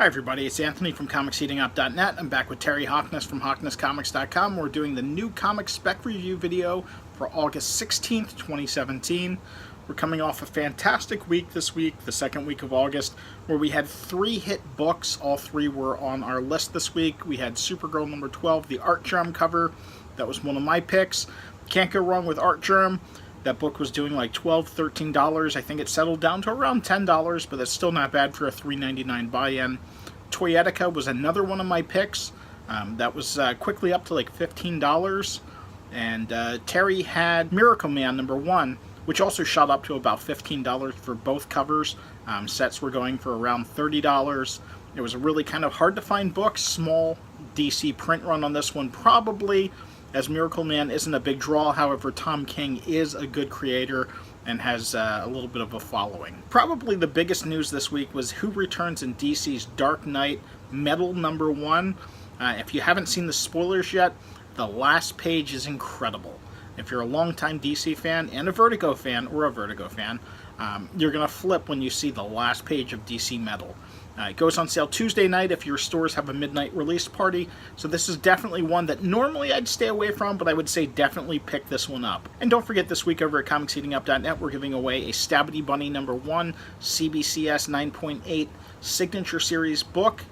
Hi everybody, it's Anthony from ComicsEatingUp.net. I'm back with Terry Hockness from HocknessComics.com. We're doing the new comic spec review video for August 16th, 2017. We're coming off a fantastic week this week, the second week of August, where we had 3 hit books. All 3 were on our list this week. We had Supergirl number 12, the Art Germ cover. That was one of my picks. Can't go wrong with Art Germ. That book was doing like $12, $13. I think it settled down to around $10, but that's still not bad for a $3.99 buy-in. Toyetica was another one of my picks. That was quickly up to like $15. And Terry had Miracle Man number 1, which also shot up to about $15 for both covers. Sets were going for around $30. It was a really kind of hard to find book. Small DC print run on this one, probably, as Miracle Man isn't a big draw. However, Tom King is a good creator and has a little bit of a following. Probably the biggest news this week was who returns in DC's Dark Knight Metal number 1. If you haven't seen the spoilers yet, the last page is incredible. If you're a longtime DC fan and a Vertigo fan, you're going to flip when you see the last page of DC Metal. It goes on sale Tuesday night if your stores have a midnight release party, so this is definitely one that normally I'd stay away from, but I would say definitely pick this one up. And don't forget, this week over at ComicsEatingUp.net, we're giving away a Stabity Bunny number 1 CBCS 9.8 Signature Series book.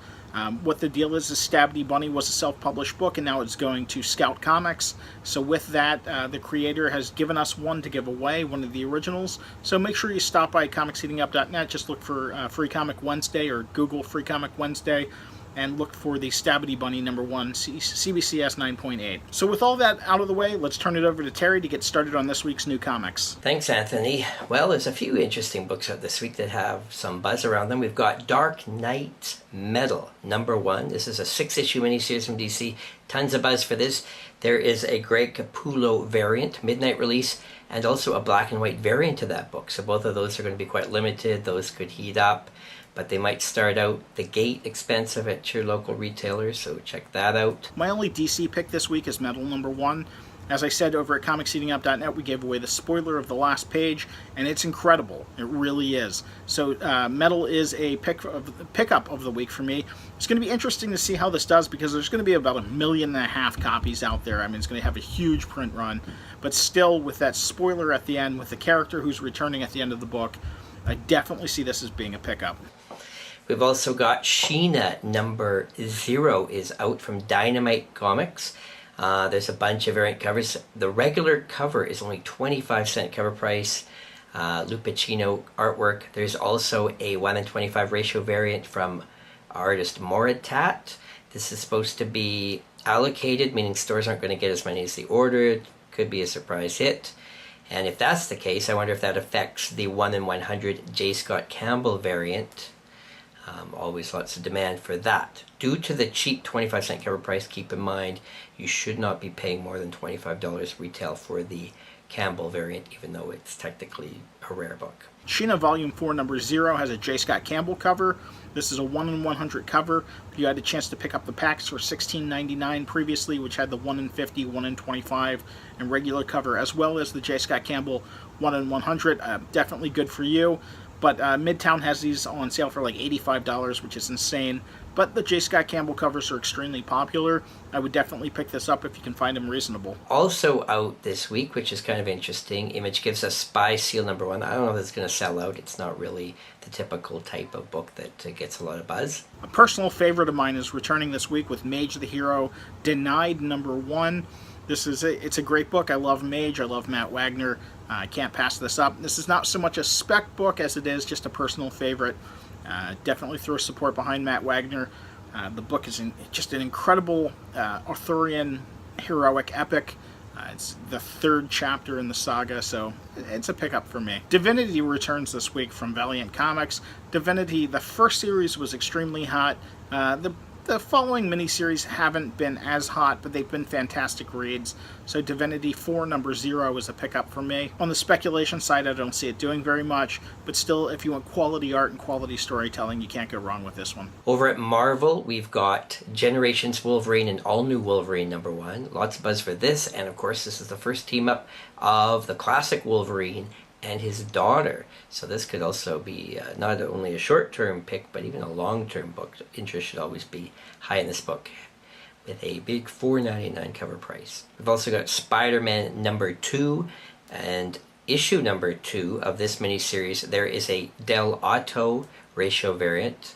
What the deal is Stabity Bunny was a self-published book, and now it's going to Scout Comics. So with that, the creator has given us one to give away, one of the originals. So make sure you stop by ComicsEatingUp.net. Just look for Free Comic Wednesday or Google Free Comic Wednesday, and look for the Stabity Bunny number 1 CBCS 9.8. So with all that out of the way, let's turn it over to Terry to get started on this week's new comics. Thanks, Anthony. Well, there's a few interesting books out this week that have some buzz around them. We've got Dark Knight Metal number 1. This is a 6-issue miniseries from DC. Tons of buzz for this. There is a Greg Capullo variant, midnight release, and also a black and white variant of that book. So both of those are going to be quite limited. Those could heat up, but they might start out the gate expensive at your local retailers, so check that out. My only DC pick this week is Metal number 1. As I said, over at ComicsEatingUp.net, we gave away the spoiler of the last page, and it's incredible. It really is. So Metal is a pickup of the week for me. It's going to be interesting to see how this does, because there's going to be about 1.5 million copies out there. I mean, it's going to have a huge print run, but still, with that spoiler at the end, with the character who's returning at the end of the book, I definitely see this as being a pickup. We've also got Sheena number 0 is out from Dynamite Comics. There's a bunch of variant covers. The regular cover is only 25-cent cover price. Lupacino artwork. There's also a 1:25 ratio variant from artist Moritat. This is supposed to be allocated, meaning stores aren't going to get as many as they ordered. Could be a surprise hit. And if that's the case, I wonder if that affects the 1-in-100 J. Scott Campbell variant. Always lots of demand for that. Due to the cheap 25-cent cover price, keep in mind you should not be paying more than $25 retail for the Campbell variant, even though it's technically a rare book. Sheena Volume 4 number 0 has a J. Scott Campbell cover. This is a 1-in-100 cover. You had a chance to pick up the packs for $16.99 previously, which had the 1-in-50, 1-in-25, and regular cover, as well as the J. Scott Campbell 1-in-100. Definitely good for you. But Midtown has these on sale for like $85, which is insane. But the J. Scott Campbell covers are extremely popular. I would definitely pick this up if you can find them reasonable. Also out this week, which is kind of interesting, Image gives us Spy Seal number 1. I don't know if it's going to sell out. It's not really the typical type of book that gets a lot of buzz. A personal favorite of mine is returning this week with Mage the Hero, Denied number 1. It's a great book. I love Mage. I love Matt Wagner. I can't pass this up. This is not so much a spec book as it is just a personal favorite. Definitely throw support behind Matt Wagner. The book is just an incredible Arthurian heroic epic. It's the 3rd chapter in the saga, so it's a pickup for me. Divinity returns this week from Valiant Comics. Divinity, the first series was extremely hot. The following miniseries haven't been as hot, but they've been fantastic reads. So Divinity 4 number 0 is a pickup for me. On the speculation side, I don't see it doing very much, but still, if you want quality art and quality storytelling, you can't go wrong with this one. Over at Marvel, we've got Generations Wolverine and All New Wolverine number 1. Lots of buzz for this, and of course, this is the first team up of the classic Wolverine and his daughter. So this could also be not only a short-term pick, but even a long-term book. Interest should always be high in this book, with a big $4.99 cover price. We've also got Spider-Man number 2, and issue number 2 of this miniseries. There is a Del Auto ratio variant.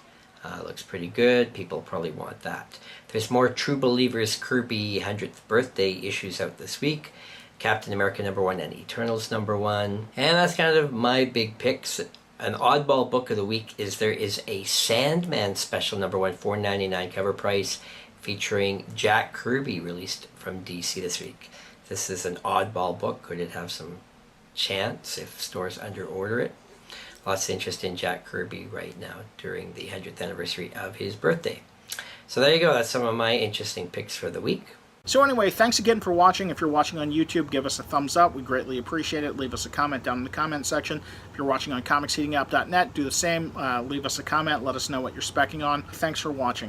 Looks pretty good. People probably want that. There's more True Believers Kirby 100th birthday issues out this week. Captain America number 1 and Eternals number 1. And that's kind of my big picks. An oddball book of the week is there is a Sandman special number 1, $4.99 cover price, featuring Jack Kirby, released from DC this week. This is an oddball book. Could it have some chance if stores under order it? Lots of interest in Jack Kirby right now during the 100th anniversary of his birthday. So there you go. That's some of my interesting picks for the week. So anyway, thanks again for watching. If you're watching on YouTube, give us a thumbs up. We greatly appreciate it. Leave us a comment down in the comment section. If you're watching on comicsheatingup.net, do the same. Leave us a comment. Let us know what you're specking on. Thanks for watching.